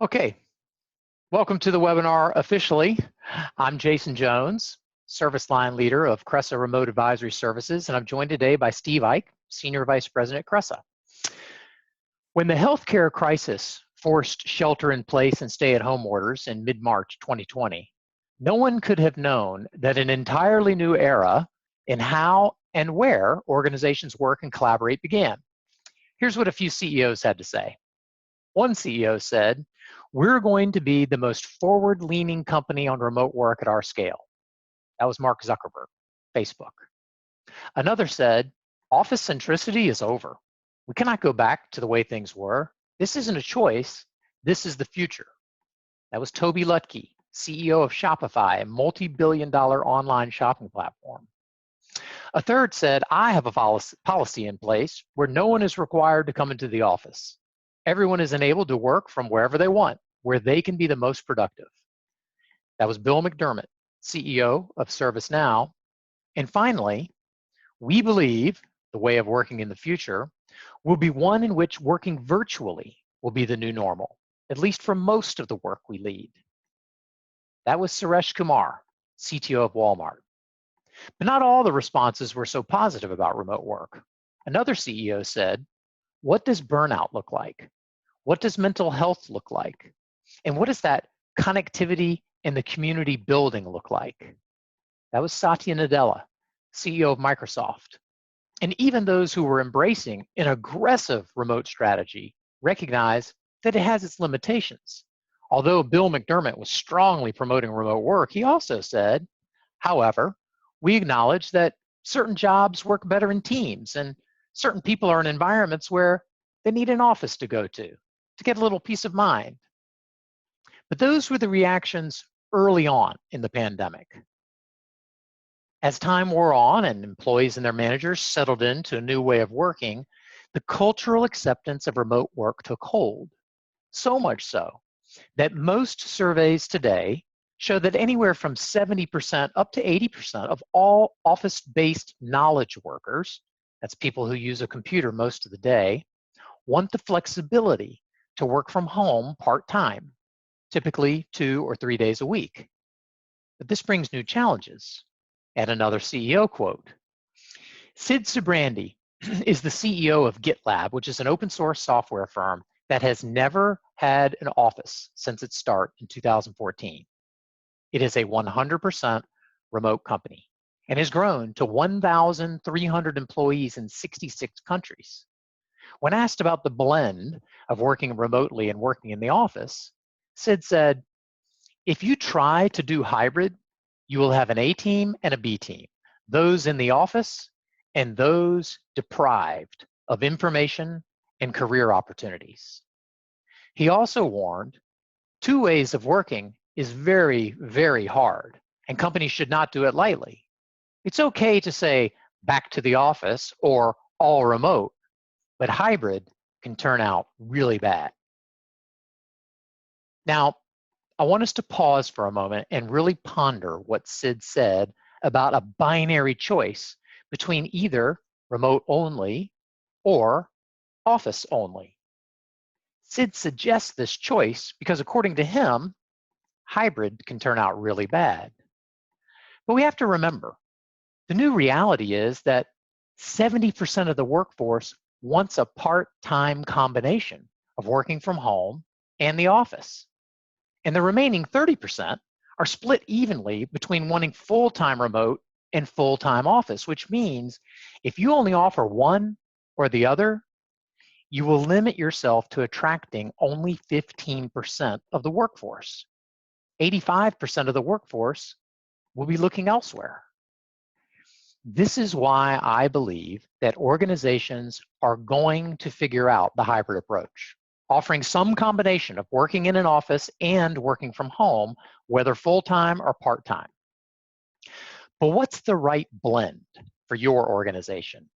Okay, welcome to the webinar officially. I'm Jason Jones, Service Line Leader of Cresa Remote Advisory Services, and I'm joined today by Steve Ike, Senior Vice President at Cresa. When the healthcare crisis forced shelter-in-place and stay-at-home orders in mid-March 2020, no one could have known that an entirely new era in how and where organizations work and collaborate began. Here's what a few CEOs had to say. One CEO said, "We're going to be the most forward-leaning company on remote work at our scale." That was Mark Zuckerberg, Facebook. Another said, "Office centricity is over. We cannot go back to the way things were. This isn't a choice. This is the future." That was Toby Lutke, CEO of Shopify, a multi-billion-dollar online shopping platform. A third said, "I have a policy in place where no one is required to come into the office. Everyone is enabled to work from wherever they want, where they can be the most productive." That was Bill McDermott, CEO of ServiceNow. And finally, "We believe the way of working in the future will be one in which working virtually will be the new normal, at least for most of the work we lead." That was Suresh Kumar, CTO of Walmart. But not all the responses were so positive about remote work. Another CEO said, "What does burnout look like? What does mental health look like? And what does that connectivity and the community building look like?" That was Satya Nadella, CEO of Microsoft. And even those who were embracing an aggressive remote strategy recognize that it has its limitations. Although Bill McDermott was strongly promoting remote work, he also said, "However, we acknowledge that certain jobs work better in teams and certain people are in environments where they need an office to go to get a little peace of mind." But those were the reactions early on in the pandemic. As time wore on and employees and their managers settled into a new way of working, the cultural acceptance of remote work took hold. So much so that most surveys today show that anywhere from 70% up to 80% of all office-based knowledge workers, that's people who use a computer most of the day, want the flexibility to work from home part-time, typically 2 or 3 days a week. But this brings new challenges. And another CEO quote. Sid Sijbrandij is the CEO of GitLab, which is an open source software firm that has never had an office since its start in 2014. It is a 100% remote company and has grown to 1,300 employees in 66 countries. When asked about the blend of working remotely and working in the office, Sid said, "If you try to do hybrid, you will have an A team and a B team, those in the office and those deprived of information and career opportunities." He also warned, "Two ways of working is very, very hard, and companies should not do it lightly. It's okay to say back to the office or all remote, but hybrid can turn out really bad." Now, I want us to pause for a moment and really ponder what Sid said about a binary choice between either remote only or office only. Sid suggests this choice because, according to him, hybrid can turn out really bad. But we have to remember, the new reality is that 70% of the workforce wants a part-time combination of working from home and the office. And the remaining 30% are split evenly between wanting full-time remote and full-time office, which means if you only offer one or the other, you will limit yourself to attracting only 15% of the workforce. 85% of the workforce will be looking elsewhere. This is why I believe that organizations are going to figure out the hybrid approach, offering some combination of working in an office and working from home, whether full-time or part-time. But what's the right blend for your organization?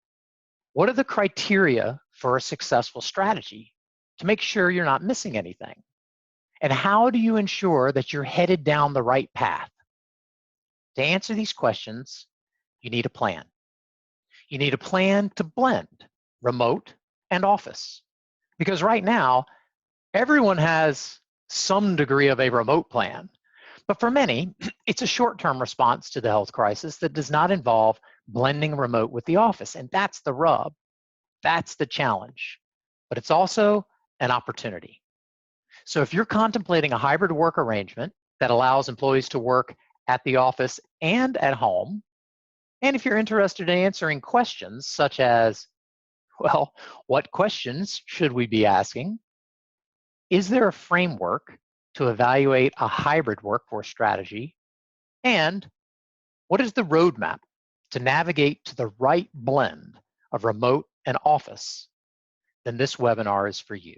What are the criteria for a successful strategy to make sure you're not missing anything? And how do you ensure that you're headed down the right path? To answer these questions, you need a plan. You need a plan to blend remote and office. Because right now, everyone has some degree of a remote plan. But for many, it's a short-term response to the health crisis that does not involve blending remote with the office. And that's the rub. That's the challenge. But it's also an opportunity. So if you're contemplating a hybrid work arrangement that allows employees to work at the office and at home, and if you're interested in answering questions such as, well, what questions should we be asking? Is there a framework to evaluate a hybrid workforce strategy? And what is the roadmap to navigate to the right blend of remote and office? Then this webinar is for you.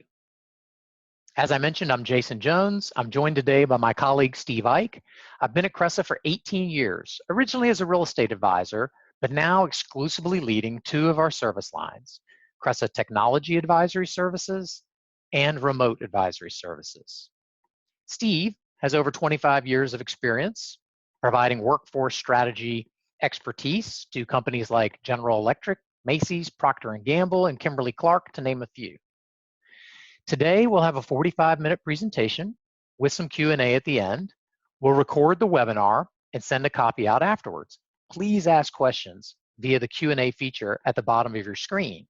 As I mentioned, I'm Jason Jones. I'm joined today by my colleague, Steve Ike. I've been at Cresa for 18 years, originally as a real estate advisor, but now exclusively leading two of our service lines, Cresa Technology Advisory Services and Remote Advisory Services. Steve has over 25 years of experience providing workforce strategy expertise to companies like General Electric, Macy's, Procter & Gamble, and Kimberly-Clark, to name a few. Today, we'll have a 45-minute presentation with some Q&A at the end. We'll record the webinar and send a copy out afterwards. Please ask questions via the Q&A feature at the bottom of your screen.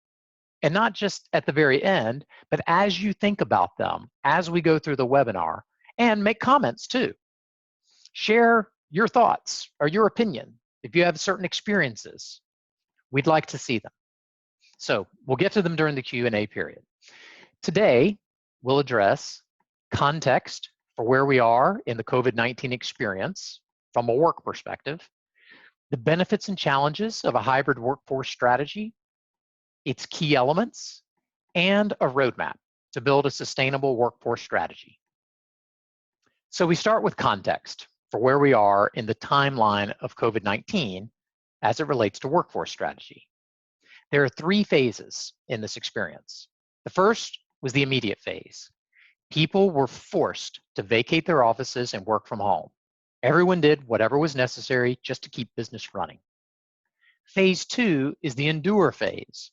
And not just at the very end, but as you think about them, as we go through the webinar, and make comments too. Share your thoughts or your opinion if you have certain experiences. We'd like to see them. So we'll get to them during the Q&A period. Today, we'll address context for where we are in the COVID-19 experience from a work perspective, the benefits and challenges of a hybrid workforce strategy, its key elements, and a roadmap to build a sustainable workforce strategy. So we start with context for where we are in the timeline of COVID-19 as it relates to workforce strategy. There are three phases in this experience. The first was the immediate phase. People were forced to vacate their offices and work from home. Everyone did whatever was necessary just to keep business running. Phase two is the endure phase.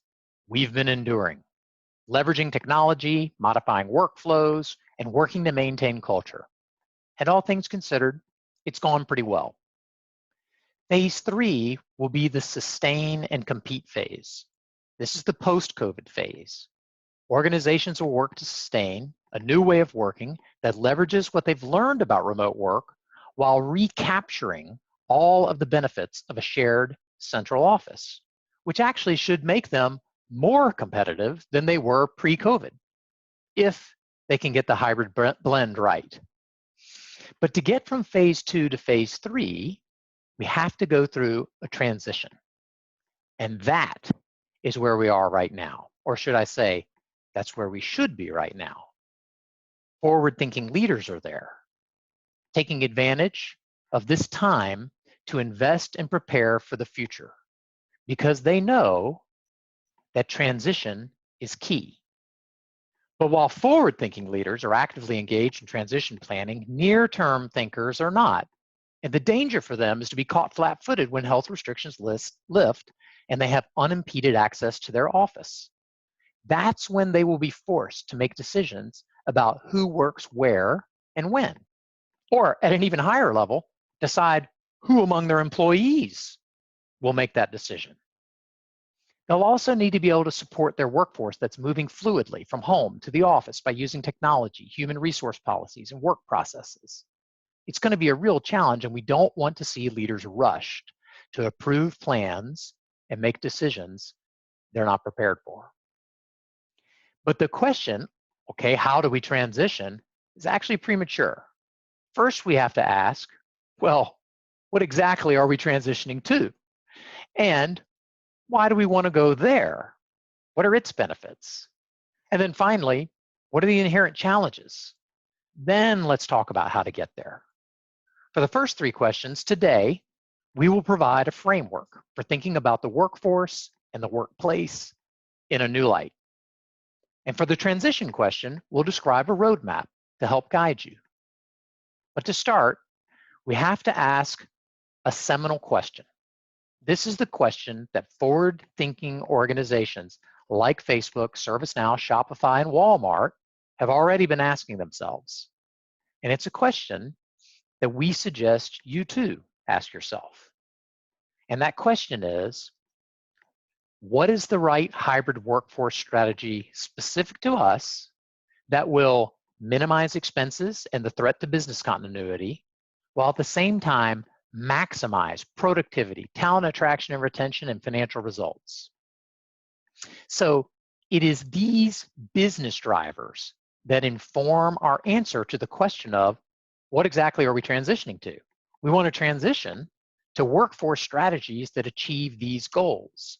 We've been enduring, leveraging technology, modifying workflows, and working to maintain culture. And all things considered, it's gone pretty well. Phase three will be the sustain and compete phase. This is the post-COVID phase. Organizations will work to sustain a new way of working that leverages what they've learned about remote work while recapturing all of the benefits of a shared central office, which actually should make them more competitive than they were pre-COVID, if they can get the hybrid blend right. But to get from phase two to phase three, we have to go through a transition. And that is where we are right now. Or should I say, that's where we should be right now. Forward-thinking leaders are there, taking advantage of this time to invest and prepare for the future, because they know that transition is key. But while forward-thinking leaders are actively engaged in transition planning, near-term thinkers are not. And the danger for them is to be caught flat-footed when health restrictions lift and they have unimpeded access to their office. That's when they will be forced to make decisions about who works where and when. Or at an even higher level, decide who among their employees will make that decision. They'll also need to be able to support their workforce that's moving fluidly from home to the office by using technology, human resource policies, and work processes. It's going to be a real challenge, and we don't want to see leaders rushed to approve plans and make decisions they're not prepared for. But the question, okay, how do we transition, is actually premature. First, we have to ask, well, what exactly are we transitioning to? And why do we want to go there? What are its benefits? And then finally, what are the inherent challenges? Then let's talk about how to get there. For the first three questions today, we will provide a framework for thinking about the workforce and the workplace in a new light. And for the transition question, we'll describe a roadmap to help guide you. But to start, we have to ask a seminal question. This is the question that forward-thinking organizations like Facebook, ServiceNow, Shopify, and Walmart have already been asking themselves. And it's a question that we suggest you too ask yourself. And that question is, what is the right hybrid workforce strategy specific to us that will minimize expenses and the threat to business continuity, while at the same time maximize productivity, talent attraction and retention, and financial results? So it is these business drivers that inform our answer to the question of what exactly are we transitioning to? We want to transition to workforce strategies that achieve these goals.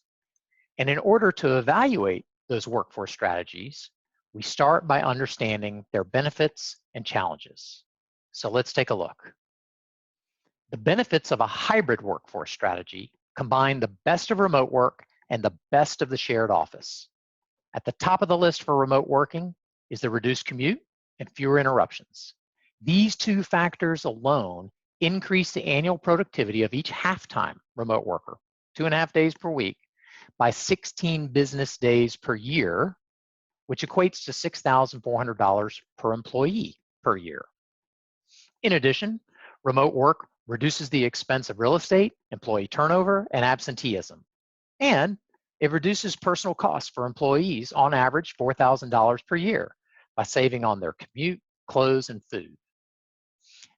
And in order to evaluate those workforce strategies, we start by understanding their benefits and challenges. So let's take a look. The benefits of a hybrid workforce strategy combine the best of remote work and the best of the shared office. At the top of the list for remote working is the reduced commute and fewer interruptions. These two factors alone increase the annual productivity of each half-time remote worker, 2.5 days per week, by 16 business days per year, which equates to $6,400 per employee per year. In addition, remote work reduces the expense of real estate, employee turnover, and absenteeism. And it reduces personal costs for employees, on average $4,000 per year, by saving on their commute, clothes, and food.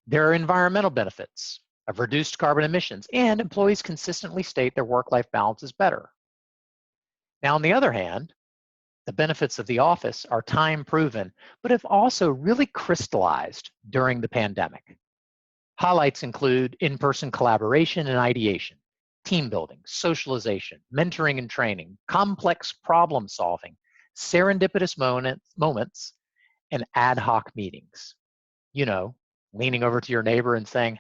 There are environmental benefits of reduced carbon emissions, and employees consistently state their work-life balance is better. Now, on the other hand, the benefits of the office are time-proven, but have also really crystallized during the pandemic. Highlights include in-person collaboration and ideation, team building, socialization, mentoring and training, complex problem solving, serendipitous moments, and ad hoc meetings. You know, leaning over to your neighbor and saying,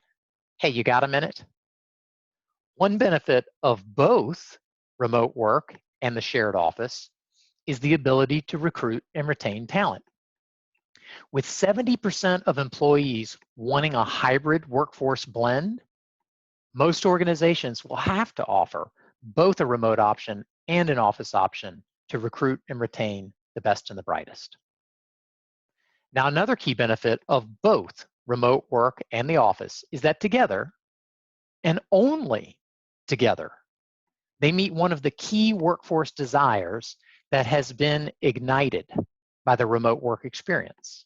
"Hey, you got a minute?" One benefit of both remote work and the shared office is the ability to recruit and retain talent. With 70% of employees wanting a hybrid workforce blend, most organizations will have to offer both a remote option and an office option to recruit and retain the best and the brightest. Now, another key benefit of both remote work and the office is that together, and only together, they meet one of the key workforce desires that has been ignited by the remote work experience.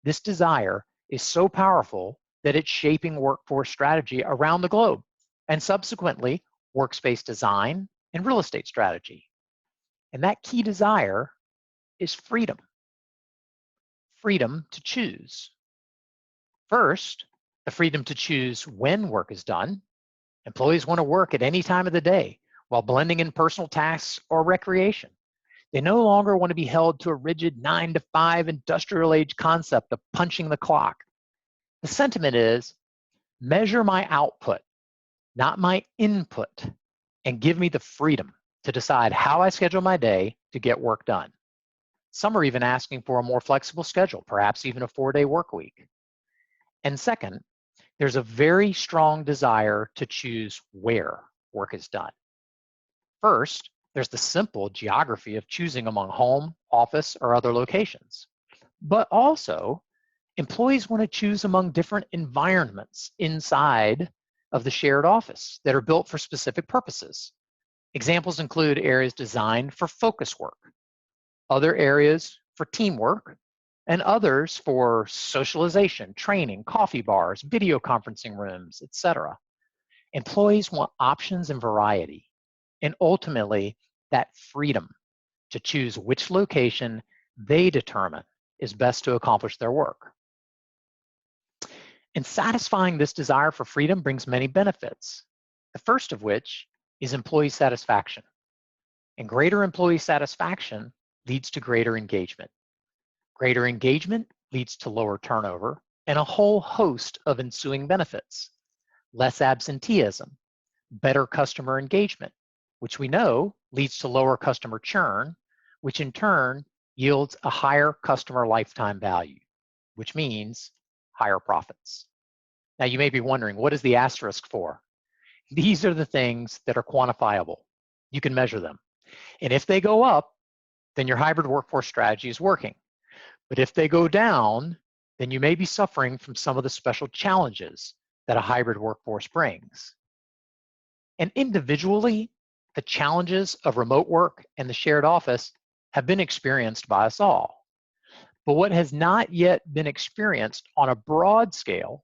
This desire is so powerful that it's shaping workforce strategy around the globe, and subsequently workspace design and real estate strategy. And that key desire is freedom. Freedom to choose. First, the freedom to choose when work is done. Employees want to work at any time of the day while blending in personal tasks or recreation. They no longer want to be held to a rigid 9-to-5 industrial age concept of punching the clock. The sentiment is, measure my output, not my input, and give me the freedom to decide how I schedule my day to get work done. Some are even asking for a more flexible schedule, perhaps even a 4-day work week. And second, there's a very strong desire to choose where work is done. First, there's the simple geography of choosing among home, office, or other locations. But also, employees want to choose among different environments inside of the shared office that are built for specific purposes. Examples include areas designed for focus work, other areas for teamwork, and others for socialization, training, coffee bars, video conferencing rooms, etc. Employees want options and variety, and ultimately that freedom to choose which location they determine is best to accomplish their work. And satisfying this desire for freedom brings many benefits, the first of which is employee satisfaction. And greater employee satisfaction leads to greater engagement. Greater engagement leads to lower turnover and a whole host of ensuing benefits. Less absenteeism, better customer engagement, which we know leads to lower customer churn, which in turn yields a higher customer lifetime value, which means higher profits. Now you may be wondering, what is the asterisk for? These are the things that are quantifiable. You can measure them. And if they go up, then your hybrid workforce strategy is working. But if they go down, then you may be suffering from some of the special challenges that a hybrid workforce brings. And individually, the challenges of remote work and the shared office have been experienced by us all. But what has not yet been experienced on a broad scale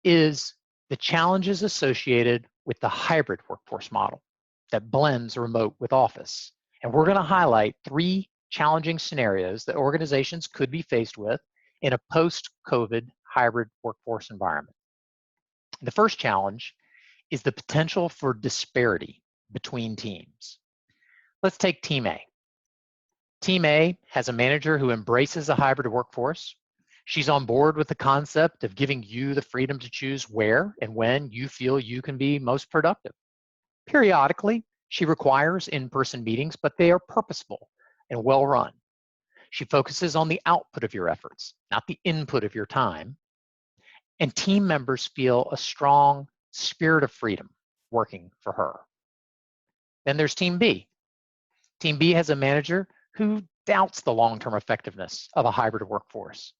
is the challenges associated with the hybrid workforce model that blends remote with office. And we're going to highlight 3 challenging scenarios that organizations could be faced with in a post-COVID hybrid workforce environment. The first challenge is the potential for disparity between teams. Let's take Team A. Team A has a manager who embraces a hybrid workforce. She's on board with the concept of giving you the freedom to choose where and when you feel you can be most productive. Periodically, she requires in-person meetings, but they are purposeful and well-run. She focuses on the output of your efforts, not the input of your time. And team members feel a strong spirit of freedom working for her. Then there's Team B. Team B has a manager who doubts the long-term effectiveness of a hybrid workforce.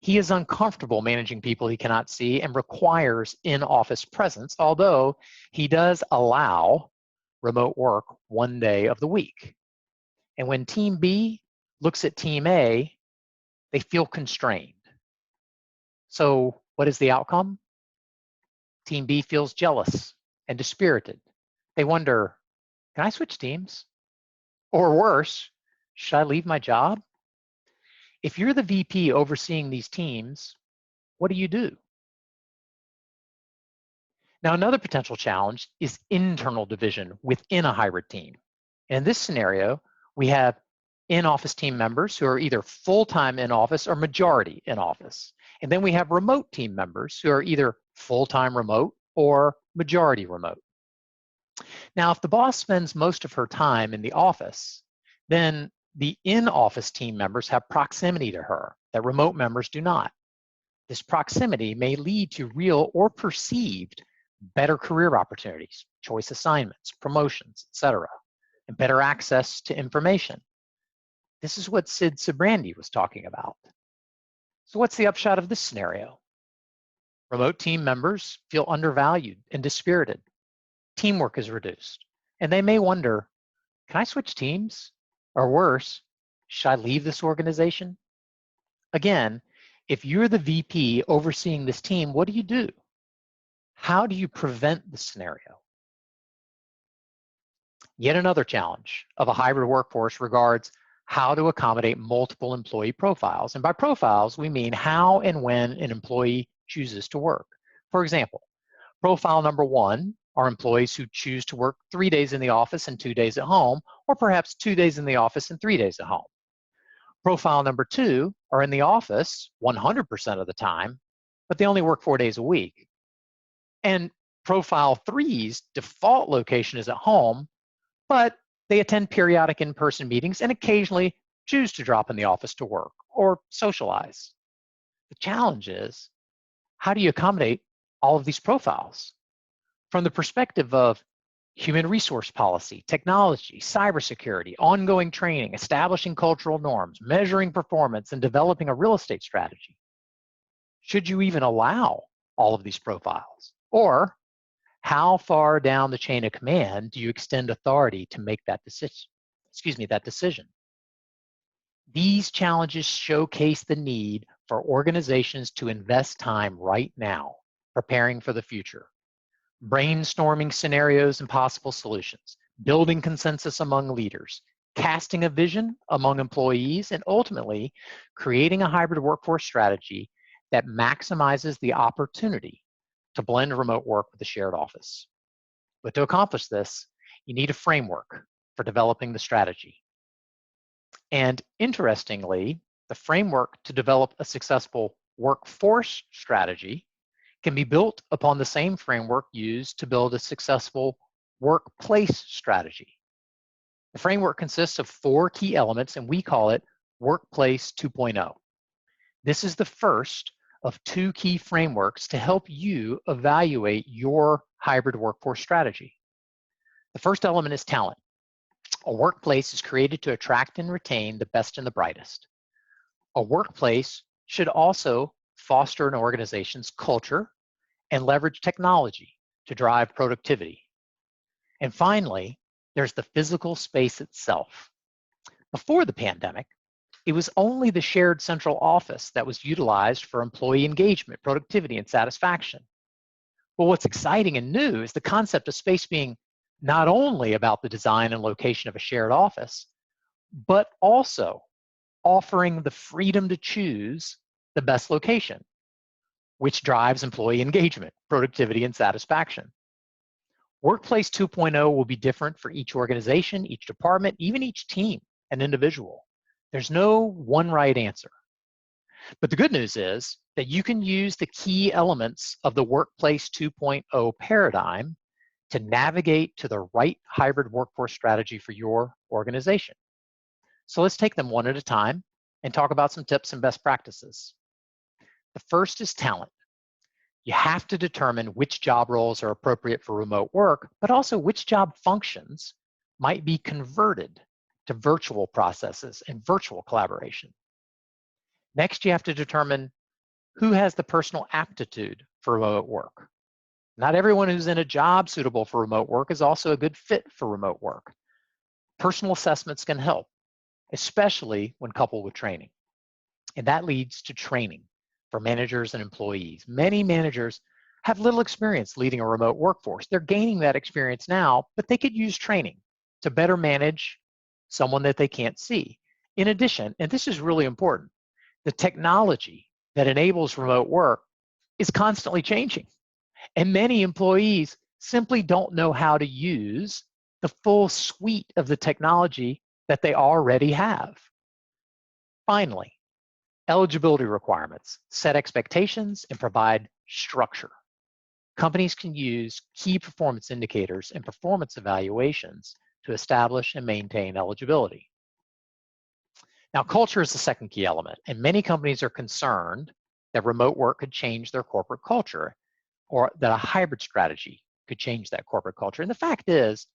He is uncomfortable managing people he cannot see and requires in-office presence, although he does allow remote work 1 day of the week. And when Team B looks at Team A, they feel constrained. So what is the outcome? Team B feels jealous and dispirited. They wonder, can I switch teams? Or worse, should I leave my job? If you're the VP overseeing these teams, what do you do? Now, another potential challenge is internal division within a hybrid team. And in this scenario, we have in-office team members who are either full-time in office or majority in office. And then we have remote team members who are either full-time remote or majority remote. Now, if the boss spends most of her time in the office, then the in-office team members have proximity to her that remote members do not. This proximity may lead to real or perceived better career opportunities, choice assignments, promotions, etc., and better access to information. This is what Sid Sibrandy was talking about. So what's the upshot of this scenario? Remote team members feel undervalued and dispirited. Teamwork is reduced, and they may wonder, can I switch teams? Or worse, should I leave this organization? Again, if you're the VP overseeing this team, what do? How do you prevent this scenario? Yet another challenge of a hybrid workforce regards how to accommodate multiple employee profiles. And by profiles, we mean how and when an employee chooses to work. For example, profile number 1 are employees who choose to work 3 days in the office and 2 days at home, or perhaps 2 days in the office and 3 days at home. Profile number 2 are in the office 100% of the time, but they only work 4 days a week. And profile 3's default location is at home, but they attend periodic in-person meetings and occasionally choose to drop in the office to work or socialize. The challenge is, how do you accommodate all of these profiles? From the perspective of human resource policy, technology, cybersecurity, ongoing training, establishing cultural norms, measuring performance, and developing a real estate strategy, should you even allow all of these profiles? Or how far down the chain of command do you extend authority to make that decision? These challenges showcase the need for organizations to invest time right now, preparing for the future, brainstorming scenarios and possible solutions, building consensus among leaders, casting a vision among employees, and ultimately creating a hybrid workforce strategy that maximizes the opportunity to blend remote work with the shared office. But to accomplish this, you need a framework for developing the strategy. And interestingly, the framework to develop a successful workforce strategy can be built upon the same framework used to build a successful workplace strategy. The framework consists of 4 key elements, and we call it Workplace 2.0. This is the first of 2 key frameworks to help you evaluate your hybrid workforce strategy. The first element is talent. A workplace is created to attract and retain the best and the brightest. A workplace should also foster an organization's culture and leverage technology to drive productivity. And finally, there's the physical space itself. Before the pandemic, it was only the shared central office that was utilized for employee engagement, productivity, and satisfaction. Well, what's exciting and new is the concept of space being not only about the design and location of a shared office, but also offering the freedom to choose the best location, which drives employee engagement, productivity, and satisfaction. Workplace 2.0 will be different for each organization, each department, even each team and individual. There's no one right answer. But the good news is that you can use the key elements of the Workplace 2.0 paradigm to navigate to the right hybrid workforce strategy for your organization. So let's take them one at a time and talk about some tips and best practices. The first is talent. You have to determine which job roles are appropriate for remote work, but also which job functions might be converted to virtual processes and virtual collaboration. Next, you have to determine who has the personal aptitude for remote work. Not everyone who's in a job suitable for remote work is also a good fit for remote work. Personal assessments can help, especially when coupled with training. And that leads to training for managers and employees. Many managers have little experience leading a remote workforce. They're gaining that experience now, but they could use training to better manage someone that they can't see. In addition, and this is really important, the technology that enables remote work is constantly changing. And many employees simply don't know how to use the full suite of the technology that they already have. Finally, eligibility requirements set expectations and provide structure. Companies can use key performance indicators and performance evaluations to establish and maintain eligibility. Now, culture is the second key element, and many companies are concerned that remote work could change their corporate culture, or that a hybrid strategy could change that corporate culture. And the fact is,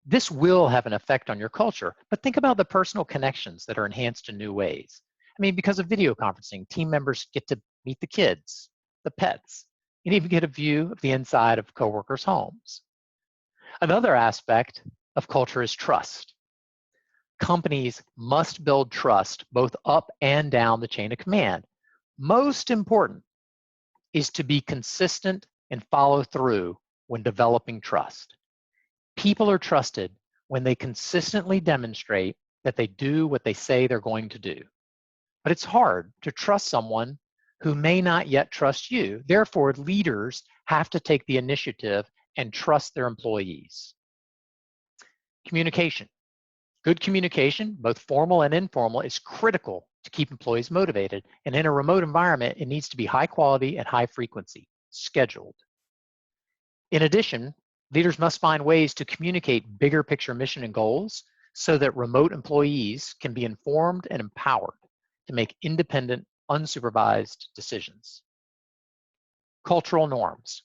this will have an effect on your culture, but think about the personal connections that are enhanced in new ways. I mean, because of video conferencing, team members get to meet the kids, the pets, and even get a view of the inside of coworkers' homes. Another aspect of culture is trust. Companies must build trust both up and down the chain of command. Most important is to be consistent and follow through when developing trust. People are trusted when they consistently demonstrate that they do what they say they're going to do. But it's hard to trust someone who may not yet trust you. Therefore, leaders have to take the initiative and trust their employees. Communication. Good communication, both formal and informal, is critical to keep employees motivated. And in a remote environment, it needs to be high quality and high frequency, scheduled. In addition, leaders must find ways to communicate bigger picture mission and goals so that remote employees can be informed and empowered to make independent, unsupervised decisions. Cultural norms.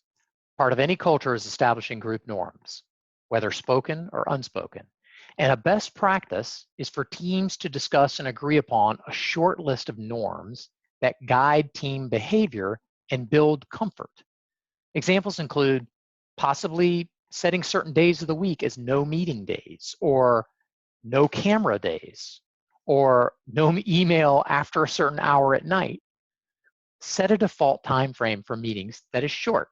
Part of any culture is establishing group norms, whether spoken or unspoken. And a best practice is for teams to discuss and agree upon a short list of norms that guide team behavior and build comfort. Examples include possibly setting certain days of the week as no meeting days, or no camera days, or no email after a certain hour at night. Set a default time frame for meetings that is short,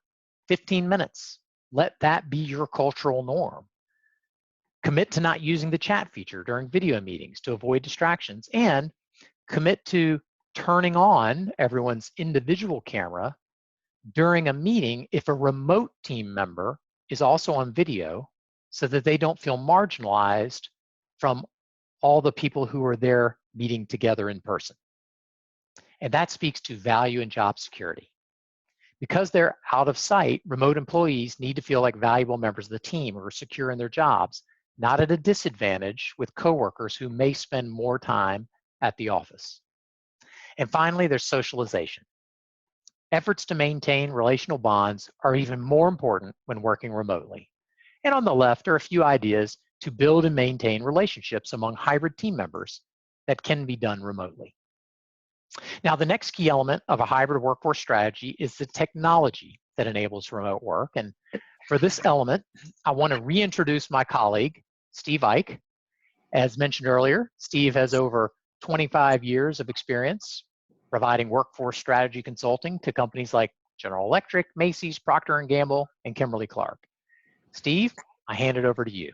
15 minutes. Let that be your cultural norm. Commit to not using the chat feature during video meetings to avoid distractions, and commit to turning on everyone's individual camera during a meeting if a remote team member is also on video, so that they don't feel marginalized from all the people who are there meeting together in person. And that speaks to value and job security. Because they're out of sight, remote employees need to feel like valuable members of the team who are secure in their jobs, not at a disadvantage with coworkers who may spend more time at the office. And finally, there's socialization. Efforts to maintain relational bonds are even more important when working remotely. And on the left are a few ideas to build and maintain relationships among hybrid team members that can be done remotely. Now, the next key element of a hybrid workforce strategy is the technology that enables remote work. And for this element, I want to reintroduce my colleague, Steve Ike. As mentioned earlier, Steve has over 25 years of experience providing workforce strategy consulting to companies like General Electric, Macy's, Procter & Gamble, and Kimberly-Clark. Steve, I hand it over to you.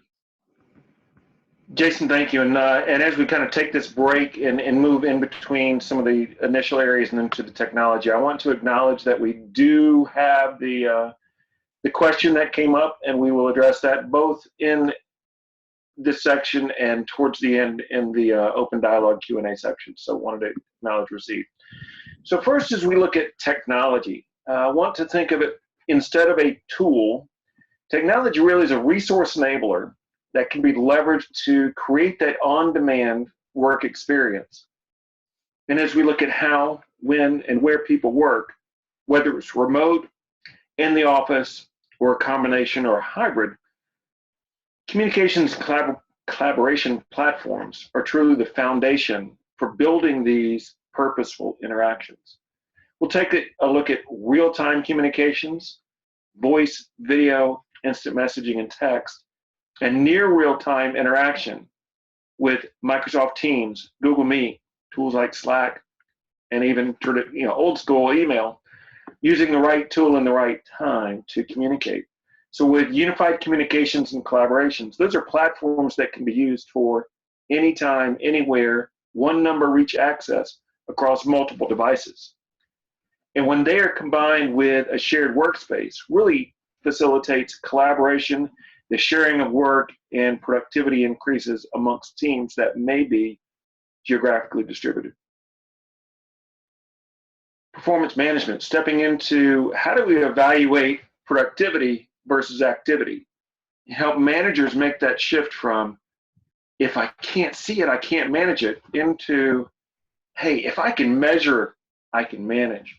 Jason, thank you. And as we kind of take this break and move in between some of the initial areas and into the technology, I want to acknowledge that we do have the question that came up, and we will address that both in this section and towards the end in the open dialogue Q&A section. So wanted to acknowledge receipt. So first, as we look at technology, I want to think of it instead of a tool. Technology really is a resource enabler that can be leveraged to create that on-demand work experience. And as we look at how, when, and where people work, whether it's remote, in the office, or a combination or a hybrid, communications collaboration platforms are truly the foundation for building these purposeful interactions. We'll take a look at real-time communications, voice, video, instant messaging, and text, and near real-time interaction with Microsoft Teams, Google Meet, tools like Slack, and even old school email, using the right tool in the right time to communicate. So with unified communications and collaborations, those are platforms that can be used for anytime, anywhere, one number reach access across multiple devices. And when they are combined with a shared workspace, really facilitates collaboration, the sharing of work, and productivity increases amongst teams that may be geographically distributed. Performance management, stepping into how do we evaluate productivity versus activity, help managers make that shift from, if I can't see it, I can't manage it, into, hey, if I can measure, I can manage.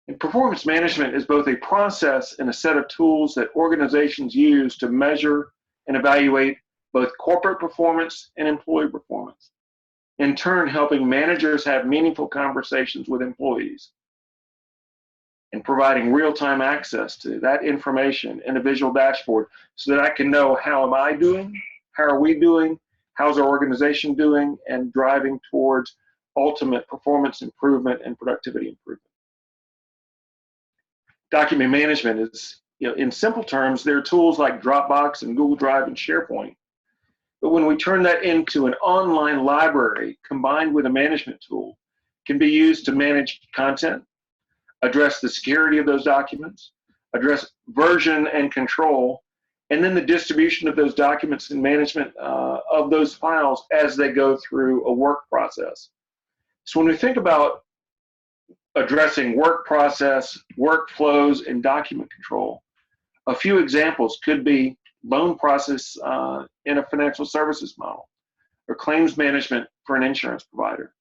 And performance management is both a process and a set of tools that organizations use to measure and evaluate both corporate performance and employee performance, in turn helping managers have meaningful conversations with employees and providing real-time access to that information in a visual dashboard so that I can know how am I doing, how are we doing, how's our organization doing, and driving towards ultimate performance improvement and productivity improvement. Document management is, in simple terms, there are tools like Dropbox and Google Drive and SharePoint. But when we turn that into an online library combined with a management tool, can be used to manage content, address the security of those documents, address version and control, and then the distribution of those documents and management of those files as they go through a work process. So when we think about addressing work process, workflows, and document control, a few examples could be loan process in a financial services model, or claims management for an insurance provider,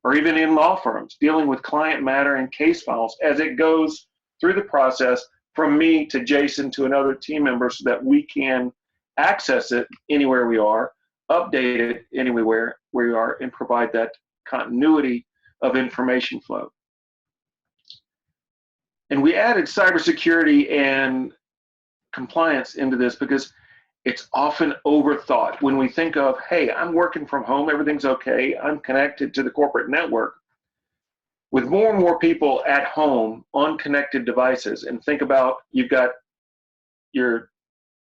or even in law firms, dealing with client matter and case files as it goes through the process from me to Jason to another team member so that we can access it anywhere we are, update it anywhere where we are, and provide that continuity of information flow. And we added cybersecurity and compliance into this because it's often overthought. When we think of, hey, I'm working from home, everything's okay, I'm connected to the corporate network. With more and more people at home on connected devices, and think about, you've got your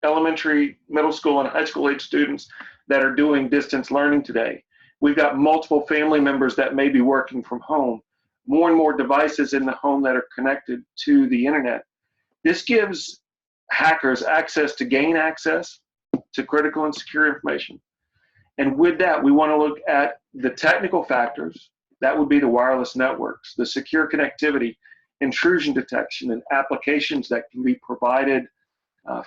elementary, middle school, and high school age students that are doing distance learning today. We've got multiple family members that may be working from home, more and more devices in the home that are connected to the internet. This gives hackers access to gain access to critical and secure information. And with that, we want to look at the technical factors. That would be the wireless networks, the secure connectivity, intrusion detection, and applications that can be provided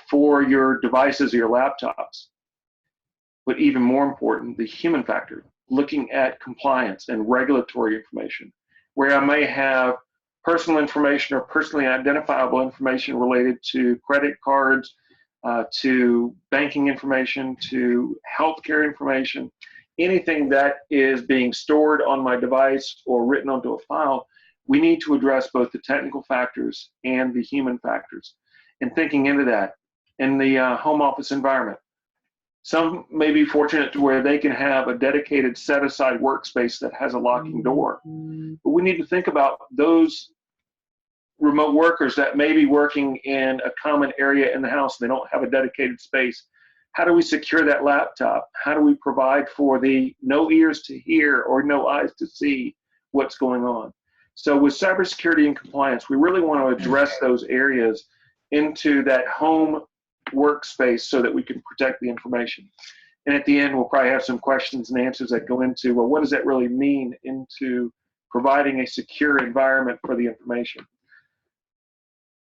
for your devices or your laptops. But even more important, the human factor, looking at compliance and regulatory information, where I may have personal information or personally identifiable information related to credit cards, to banking information, to healthcare information, anything that is being stored on my device or written onto a file, we need to address both the technical factors and the human factors. And thinking into that, in the home office environment, some may be fortunate to where they can have a dedicated set-aside workspace that has a locking door. But we need to think about those remote workers that may be working in a common area in the house and they don't have a dedicated space. How do we secure that laptop? How do we provide for the no ears to hear or no eyes to see what's going on? So with cybersecurity and compliance, we really want to address those areas into that home workspace so that we can protect the information. And at the end, we'll probably have some questions and answers that go into, well, what does that really mean into providing a secure environment for the information?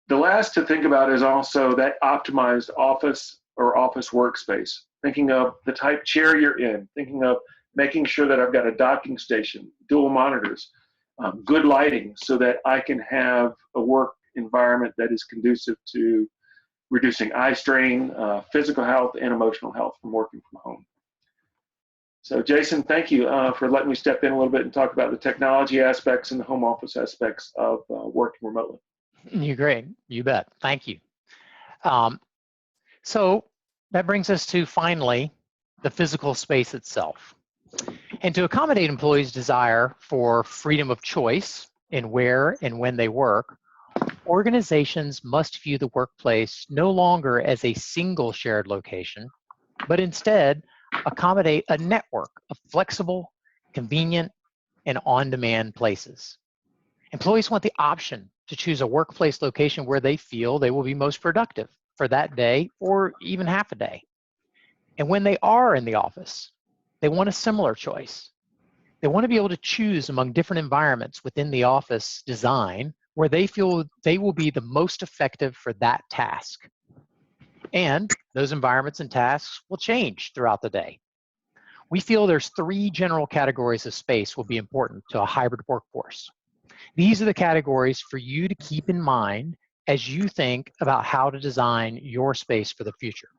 The last to think about is also that optimized office or office workspace, thinking of the type chair you're in, thinking of making sure that I've got a docking station, dual monitors, good lighting so that I can have a work environment that is conducive to reducing eye strain, physical health, and emotional health from working from home. So Jason, thank you for letting me step in a little bit and talk about the technology aspects and the home office aspects of working remotely. You're great. You bet. Thank you. So that brings us to finally the physical space itself. And to accommodate employees' desire for freedom of choice in where and when they work, organizations must view the workplace no longer as a single shared location, but instead accommodate a network of flexible, convenient, and on-demand places. Employees want the option to choose a workplace location where they feel they will be most productive for that day or even half a day. And when they are in the office, they want a similar choice. They want to be able to choose among different environments within the office design where they feel they will be the most effective for that task. And those environments and tasks will change throughout the day. We feel there's 3 general categories of space will be important to a hybrid workforce. These are the categories for you to keep in mind as you think about how to design your space for the future.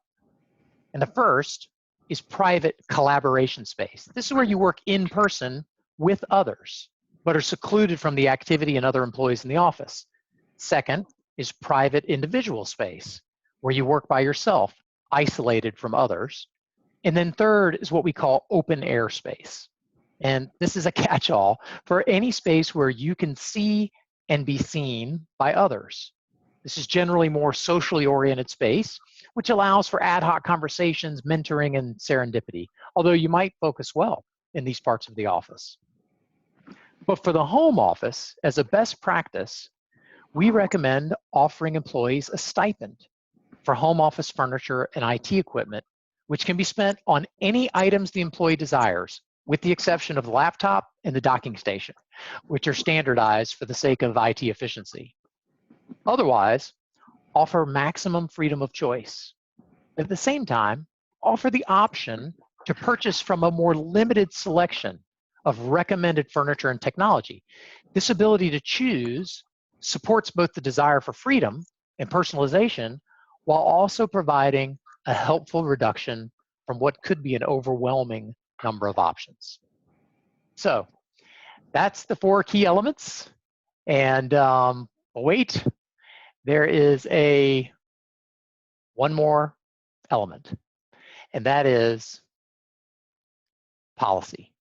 And the first is private collaboration space. This is where you work in person with others, but are secluded from the activity and other employees in the office. Second is private individual space, where you work by yourself, isolated from others. And then third is what we call open air space. And this is a catch-all for any space where you can see and be seen by others. This is generally more socially oriented space, which allows for ad hoc conversations, mentoring, and serendipity, although you might focus well in these parts of the office. But for the home office, as a best practice, we recommend offering employees a stipend for home office furniture and IT equipment, which can be spent on any items the employee desires, with the exception of the laptop and the docking station, which are standardized for the sake of IT efficiency. Otherwise, offer maximum freedom of choice. At the same time, offer the option to purchase from a more limited selection of recommended furniture and technology. This ability to choose supports both the desire for freedom and personalization, while also providing a helpful reduction from what could be an overwhelming number of options. So that's the 4 key elements. And wait, there is one more element, and that is policy.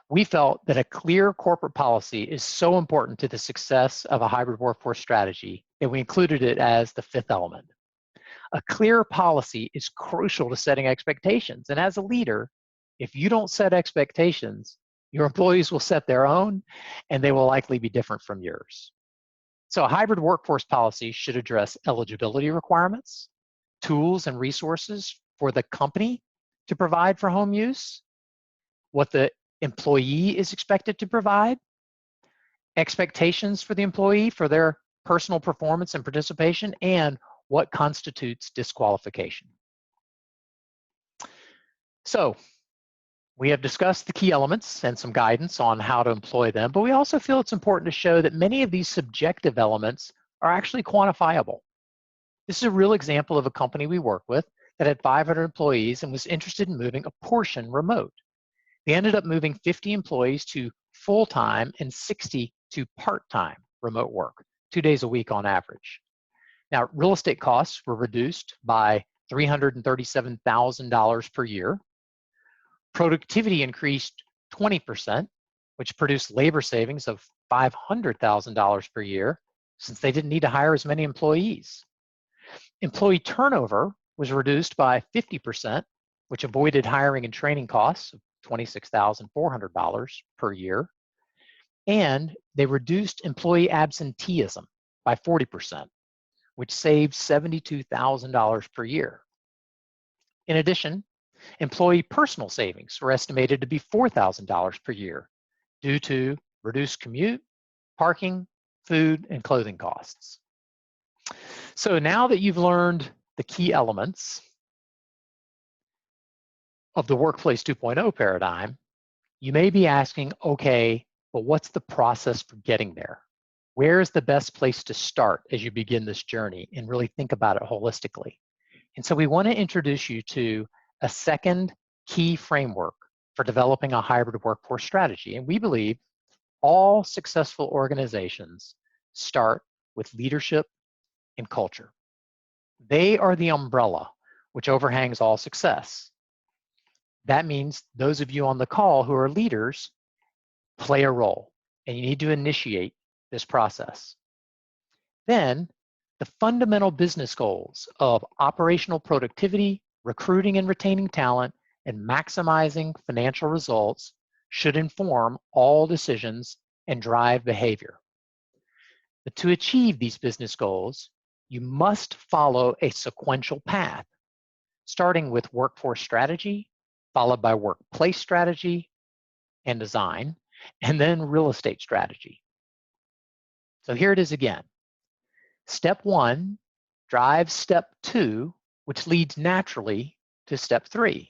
We felt that a clear corporate policy is so important to the success of a hybrid workforce strategy that we included it as the 5th element. A clear policy is crucial to setting expectations. And as a leader, if you don't set expectations, your employees will set their own, and they will likely be different from yours. So a hybrid workforce policy should address eligibility requirements, tools and resources for the company to provide for home use, what the employee is expected to provide, expectations for the employee for their personal performance and participation, and what constitutes disqualification. So we have discussed the key elements and some guidance on how to employ them, but we also feel it's important to show that many of these subjective elements are actually quantifiable. This is a real example of a company we work with that had 500 employees and was interested in moving a portion remote. They ended up moving 50 employees to full-time and 60 to part-time remote work, 2 days a week on average. Now, real estate costs were reduced by $337,000 per year. Productivity increased 20%, which produced labor savings of $500,000 per year since they didn't need to hire as many employees. Employee turnover was reduced by 50%, which avoided hiring and training costs of $26,400 per year. And they reduced employee absenteeism by 40%, which saved $72,000 per year. In addition, employee personal savings were estimated to be $4,000 per year due to reduced commute, parking, food, and clothing costs. So now that you've learned the key elements of the Workplace 2.0 paradigm, you may be asking, okay, but what's the process for getting there? Where is the best place to start as you begin this journey and really think about it holistically? And so we want to introduce you to a second key framework for developing a hybrid workforce strategy. And we believe all successful organizations start with leadership and culture. They are the umbrella which overhangs all success. That means those of you on the call who are leaders play a role, and you need to initiate this process. Then, the fundamental business goals of operational productivity, recruiting and retaining talent, and maximizing financial results should inform all decisions and drive behavior. But to achieve these business goals, you must follow a sequential path, starting with workforce strategy, followed by workplace strategy and design, and then real estate strategy. So here it is again. Step 1 drives step 2, which leads naturally to step 3.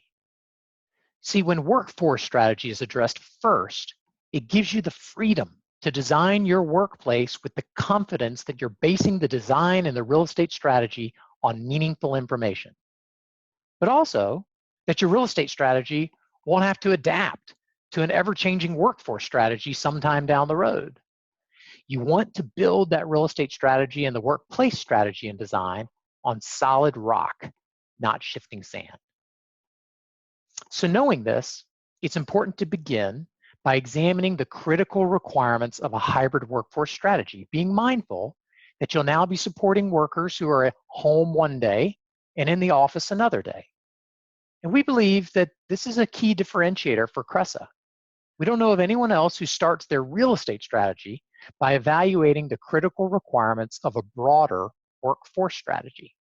See, when workforce strategy is addressed first, it gives you the freedom to design your workplace with the confidence that you're basing the design and the real estate strategy on meaningful information. But also that your real estate strategy won't have to adapt to an ever-changing workforce strategy sometime down the road. You want to build that real estate strategy and the workplace strategy and design on solid rock, not shifting sand. So knowing this, it's important to begin by examining the critical requirements of a hybrid workforce strategy, being mindful that you'll now be supporting workers who are at home one day and in the office another day. And we believe that this is a key differentiator for Cresa. We don't know of anyone else who starts their real estate strategy by evaluating the critical requirements of a broader workforce strategy.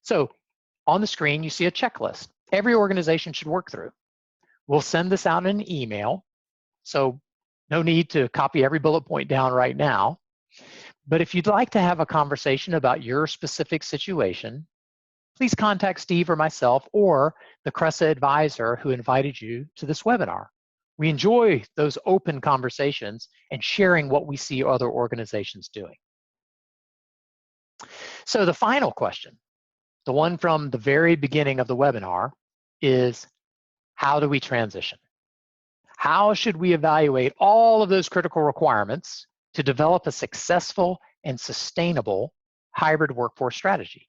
So on the screen, you see a checklist every organization should work through. We'll send this out in an email, so no need to copy every bullet point down right now. But if you'd like to have a conversation about your specific situation, please contact Steve or myself or the Cresa advisor who invited you to this webinar. We enjoy those open conversations and sharing what we see other organizations doing. So the final question, the one from the very beginning of the webinar, is how do we transition? How should we evaluate all of those critical requirements to develop a successful and sustainable hybrid workforce strategy?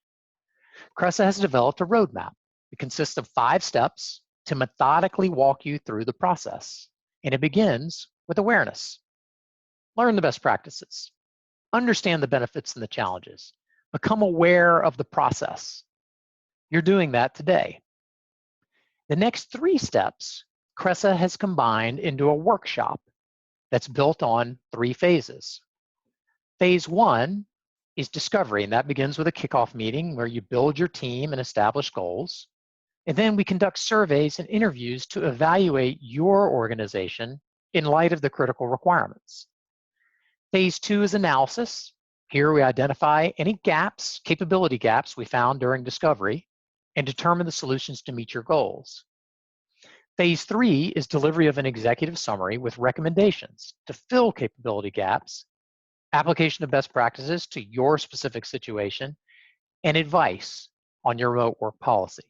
Cresa has developed a roadmap. It consists of 5 steps to methodically walk you through the process. And it begins with awareness. Learn the best practices. Understand the benefits and the challenges. Become aware of the process. You're doing that today. The next 3 steps, Cresa has combined into a workshop that's built on 3 phases. Phase 1 is discovery, and that begins with a kickoff meeting where you build your team and establish goals. And then we conduct surveys and interviews to evaluate your organization in light of the critical requirements. Phase 2 is analysis. Here we identify any gaps, capability gaps we found during discovery, and determine the solutions to meet your goals. Phase 3 is delivery of an executive summary with recommendations to fill capability gaps, application of best practices to your specific situation, and advice on your remote work policy.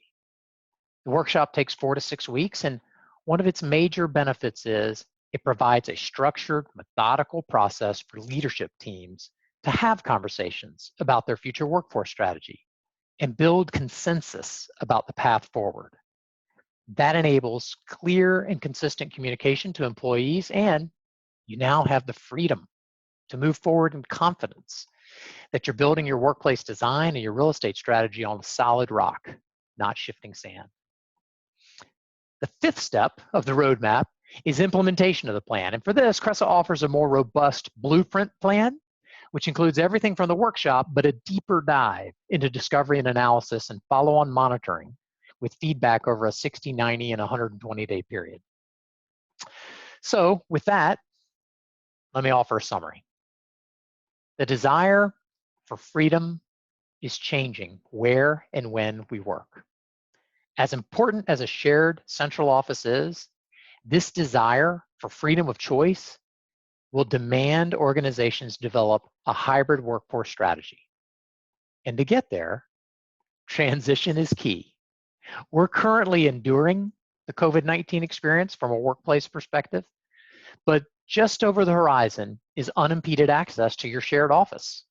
The workshop takes 4 to 6 weeks, and One of its major benefits is it provides a structured, methodical process for leadership teams to have conversations about their future workforce strategy and build consensus about the path forward. That enables clear and consistent communication to employees, and you now have the freedom to move forward in confidence that you're building your workplace design and your real estate strategy on solid rock, not shifting sand. The fifth step of the roadmap is implementation of the plan. And for this, Cresa offers a more robust blueprint plan, which includes everything from the workshop, but a deeper dive into discovery and analysis and follow-on monitoring with feedback over a 60, 90, and 120-day period. So with that, let me offer a summary. The desire for freedom is changing where and when we work. As important as a shared central office is, this desire for freedom of choice will demand organizations develop a hybrid workforce strategy. And to get there, transition is key. We're currently enduring the COVID-19 experience from a workplace perspective, but just over the horizon is unimpeded access to your shared office.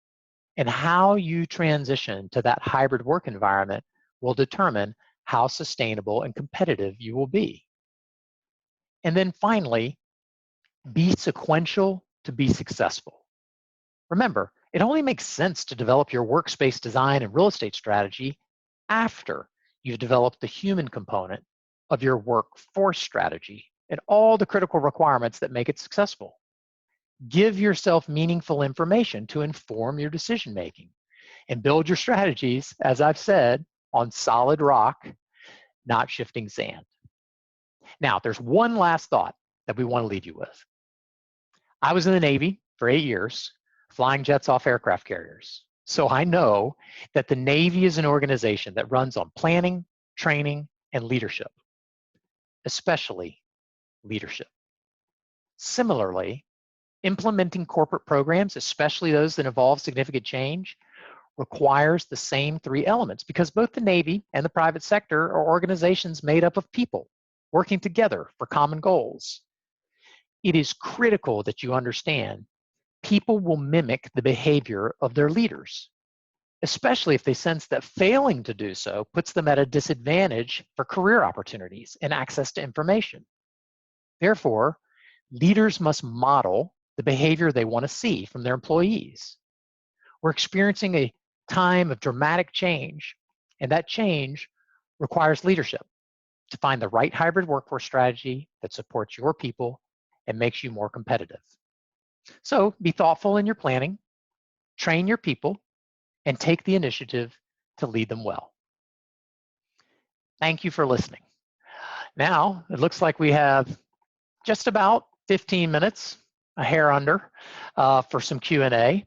And how you transition to that hybrid work environment will determine how sustainable and competitive you will be. And then finally, be sequential to be successful. Remember, it only makes sense to develop your workspace design and real estate strategy after you've developed the human component of your workforce strategy and all the critical requirements that make it successful. Give yourself meaningful information to inform your decision making and build your strategies, as I've said, on solid rock, not shifting sand. Now, there's one last thought that we want to leave you with. I was in the Navy for 8 years, flying jets off aircraft carriers. So I know that the Navy is an organization that runs on planning, training, and leadership, especially leadership. Similarly, implementing corporate programs, especially those that involve significant change, requires the same 3 elements because both the Navy and the private sector are organizations made up of people working together for common goals. It is critical that you understand people will mimic the behavior of their leaders, especially if they sense that failing to do so puts them at a disadvantage for career opportunities and access to information. Therefore, leaders must model the behavior they want to see from their employees. We're experiencing a time of dramatic change, and that change requires leadership to find the right hybrid workforce strategy that supports your people and makes you more competitive. So be thoughtful in your planning, train your people, and take the initiative to lead them well. Thank you for listening. Now, it looks like we have just about 15 minutes, a hair under, for some Q&A.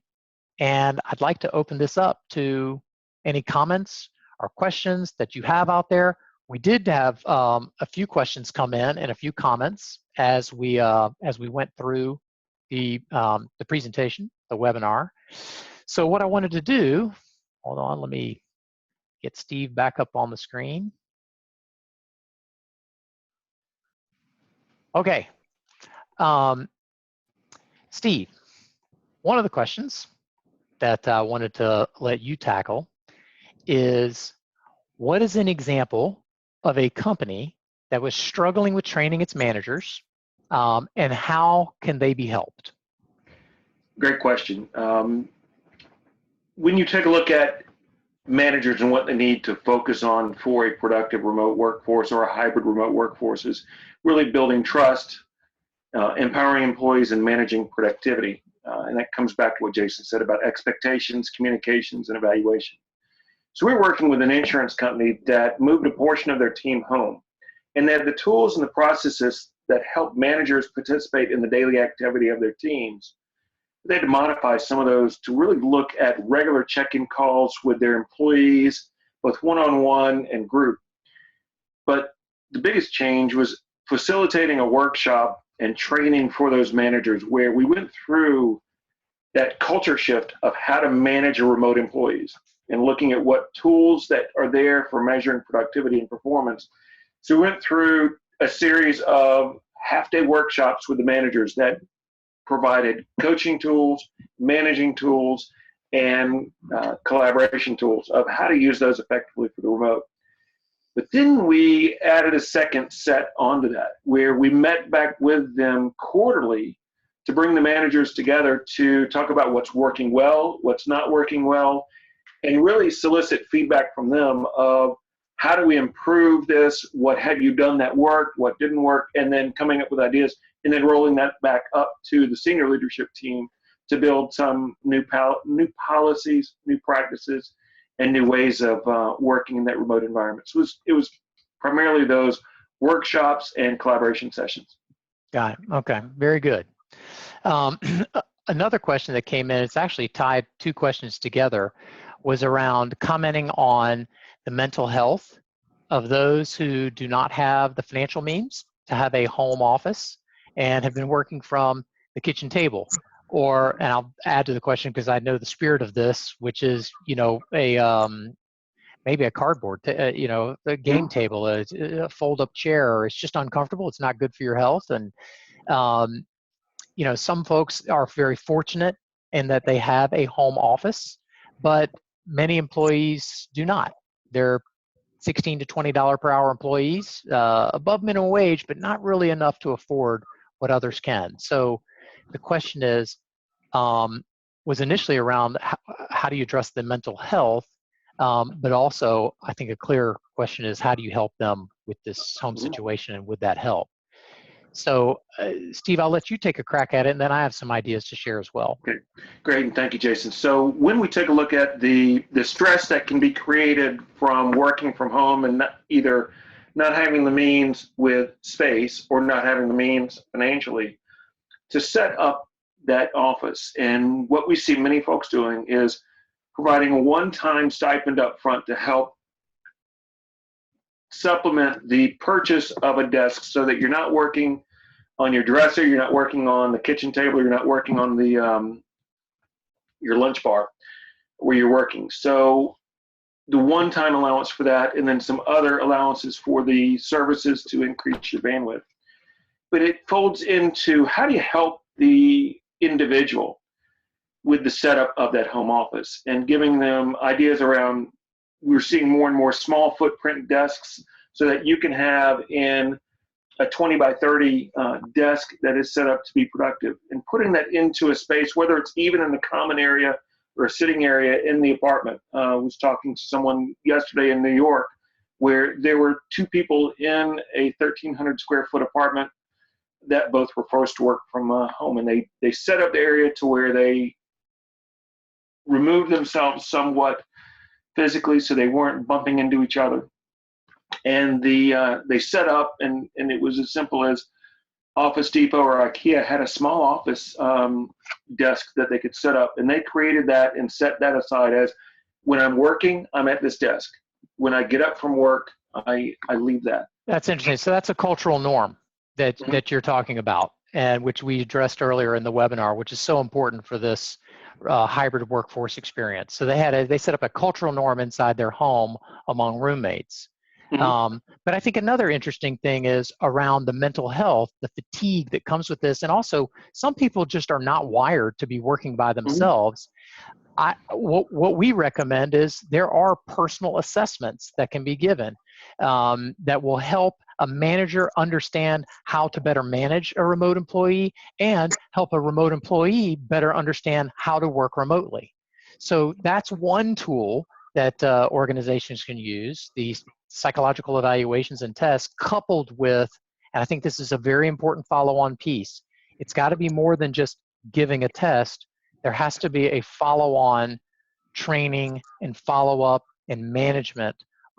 And I'd like to open this up to any comments or questions that you have out there. We did have a few questions come in and a few comments as we went through the presentation, the webinar. So what I wanted to do, hold on, let me get Steve back up on the screen. Okay, Steve, one of the questions that I wanted to let you tackle is, what is an example of a company that was struggling with training its managers, and how can they be helped? Great question. When you take a look at managers and what they need to focus on for a productive remote workforce or a hybrid remote workforce, is really building trust, empowering employees, and managing productivity. And that comes back to what Jason said about expectations, communications, and evaluation. So we're working with an insurance company that moved a portion of their team home. And they had the tools and the processes that help managers participate in the daily activity of their teams. They had to modify some of those to really look at regular check-in calls with their employees, both one-on-one and group. But the biggest change was facilitating a workshop and training for those managers where we went through that culture shift of how to manage your remote employees and looking at what tools that are there for measuring productivity and performance. So we went through a series of half-day workshops with the managers that provided coaching tools, managing tools, and collaboration tools of how to use those effectively for the remote. But then we added a second set onto that, where we met back with them quarterly to bring the managers together to talk about what's working well, what's not working well, and really solicit feedback from them of how do we improve this, what have you done that worked, what didn't work, and then coming up with ideas, and then rolling that back up to the senior leadership team to build some new policies, new practices, and new ways of working in that remote environment. So it was primarily those workshops and collaboration sessions. Got it. Okay, very good. Another question that came in, it's actually tied two questions together, was around commenting on the mental health of those who do not have the financial means to have a home office and have been working from the kitchen table. Or, and I'll add to the question because I know the spirit of this, which is, maybe a cardboard, a game table, a fold-up chair, or it's just uncomfortable. It's not good for your health. And, some folks are very fortunate in that they have a home office, but many employees do not. They're $16 to $20 per hour employees, above minimum wage, but not really enough to afford what others can. So the question is, was initially around how do you address the mental health, but also I think a clear question is how do you help them with this home situation and with that help? So Steve, I'll let you take a crack at it, and then I have some ideas to share as well. Okay, great, and thank you, Jason. So when we take a look at the stress that can be created from working from home and either not having the means with space or not having the means financially to set up that office, and what we see many folks doing is providing a one-time stipend up front to help supplement the purchase of a desk so that you're not working on your dresser, you're not working on the kitchen table, you're not working on the your lunch bar where you're working. So the one-time allowance for that, and then some other allowances for the services to increase your bandwidth. But it folds into how do you help the individual with the setup of that home office and giving them ideas around, we're seeing more and more small footprint desks so that you can have in a 20 by 30 desk that is set up to be productive, and putting that into a space, whether it's even in the common area or a sitting area in the apartment. I was talking to someone yesterday in New York where there were two people in a 1,300 square foot apartment that both were forced to work from home, and they set up the area to where they removed themselves somewhat physically so they weren't bumping into each other. And they set up, and it was as simple as Office Depot or IKEA had a small office desk that they could set up, and they created that and set that aside as, when I'm working, I'm at this desk. When I get up from work, I leave that. That's interesting. So that's a cultural norm that you're talking about, and which we addressed earlier in the webinar, which is so important for this hybrid workforce experience. So they set up a cultural norm inside their home among roommates. But I think another interesting thing is around the mental health, the fatigue that comes with this, and also some people just are not wired to be working by themselves. What we recommend is there are personal assessments that can be given that will help a manager understand how to better manage a remote employee and help a remote employee better understand how to work remotely. So that's one tool that organizations can use, these psychological evaluations and tests, coupled with, and I think this is a very important follow-on piece, it's got to be more than just giving a test. There has to be a follow-on training and follow-up and management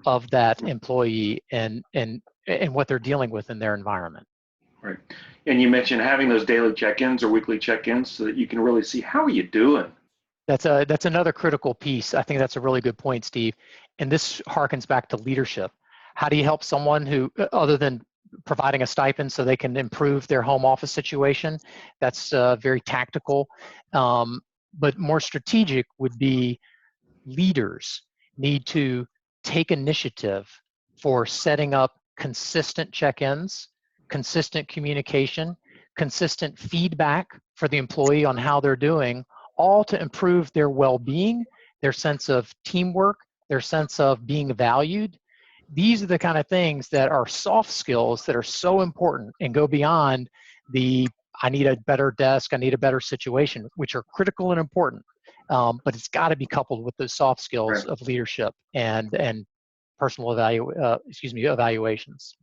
of that employee and what they're dealing with in their environment. Right. And you mentioned having those daily check-ins or weekly check-ins so that you can really see, how are you doing? That's another critical piece. I think that's a really good point, Steve. And this harkens back to leadership. How do you help someone who, other than providing a stipend so they can improve their home office situation? That's very tactical. But more strategic would be leaders need to take initiative for setting up consistent check-ins, consistent communication, consistent feedback for the employee on how they're doing, all to improve their well-being, their sense of teamwork, their sense of being valued. These are the kind of things that are soft skills that are so important and go beyond the I need a better desk, I need a better situation, which are critical and important. But it's got to be coupled with those soft skills Right. of leadership and personal evaluations.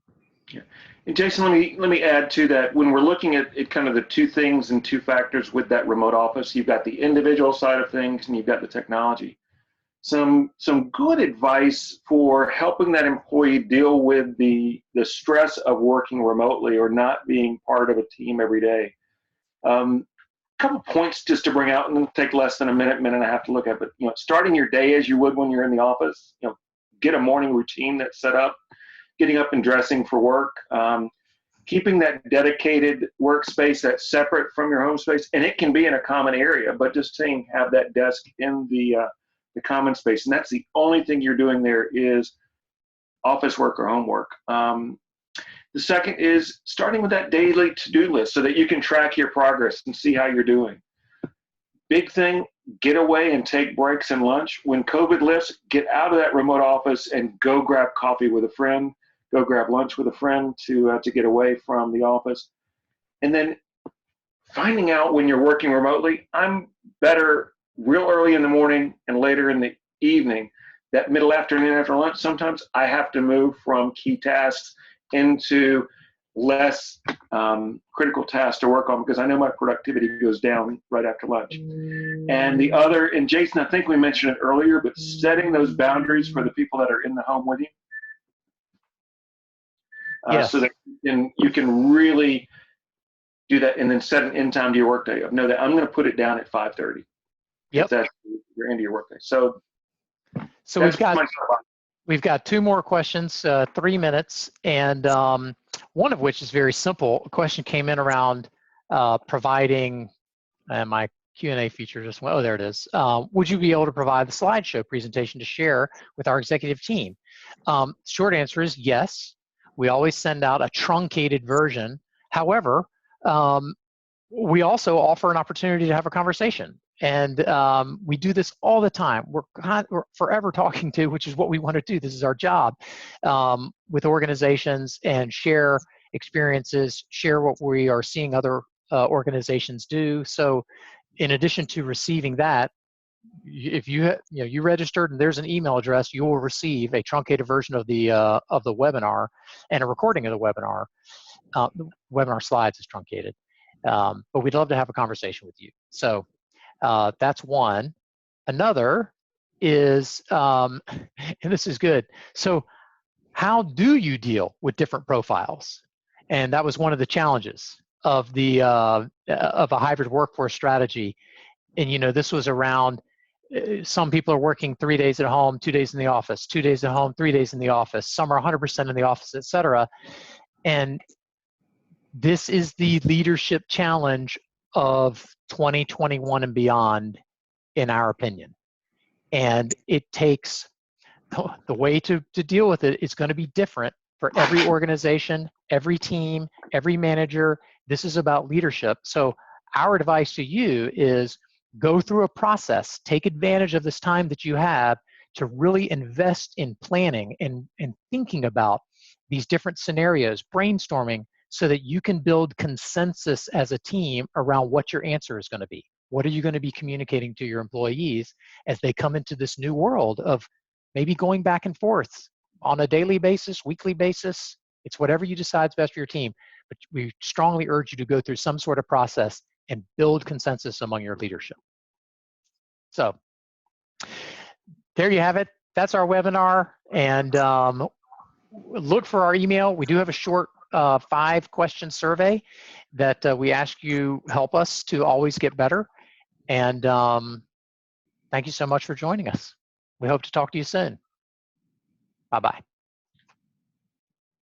Yeah. And Jason, let me add to that. When we're looking at kind of the two things and two factors with that remote office, you've got the individual side of things and you've got the technology. Some good advice for helping that employee deal with the stress of working remotely or not being part of a team every day. A couple points just to bring out, and it'll take less than a minute and a half to look at. But starting your day as you would when you're in the office. Get a morning routine that's set up. Getting up and dressing for work. Keeping that dedicated workspace that's separate from your home space, and it can be in a common area. But just saying, have that desk in the common space, and that's the only thing you're doing there is office work or homework. The second is starting with that daily to-do list so that you can track your progress and see how you're doing. Big thing, get away and take breaks and lunch. When COVID lifts, get out of that remote office and go grab coffee with a friend, go grab lunch with a friend to get away from the office. And then finding out when you're working remotely, I'm better real early in the morning and later in the evening. That middle afternoon after lunch, sometimes I have to move from key tasks into less critical tasks to work on because I know my productivity goes down right after lunch. And the other, and Jason, I think we mentioned it earlier, but setting those boundaries for the people that are in the home with you. Yes. So that you can really do that and then set an end time to your workday. Know that I'm going to put it down at 5:30. Yep. If that's your end of your workday. So we've got two more questions, 3 minutes, and one of which is very simple. A question came in around providing, and my Q&A feature just went, oh, there it is. Would you be able to provide the slideshow presentation to share with our executive team? Short answer is yes. We always send out a truncated version. However, we also offer an opportunity to have a conversation. And we do this all the time. We're forever talking to, which is what we want to do. This is our job, with organizations and share experiences, share what we are seeing other organizations do. So in addition to receiving that, if you registered and there's an email address, you will receive a truncated version of the webinar and a recording of the webinar. The webinar slides is truncated, but we'd love to have a conversation with you. So that's one. Another is, and this is good. So how do you deal with different profiles? And that was one of the challenges of the of a hybrid workforce strategy. And this was around, some people are working 3 days at home, 2 days in the office, 2 days at home, 3 days in the office. Some are 100% in the office, et cetera. And this is the leadership challenge of 2021 and beyond, in our opinion. And it takes, the way to deal with it is going to be different for every organization, every team, every manager. This is about leadership. So our advice to you is go through a process, take advantage of this time that you have to really invest in planning and thinking about these different scenarios, brainstorming, so that you can build consensus as a team around what your answer is going to be. What are you going to be communicating to your employees as they come into this new world of maybe going back and forth on a daily basis, weekly basis? It's whatever you decide is best for your team. But we strongly urge you to go through some sort of process and build consensus among your leadership. So there you have it. That's our webinar. And look for our email. We do have a short 5-question survey that we ask you help us to always get better. And thank you so much for joining us. We hope to talk to you soon. Bye-bye.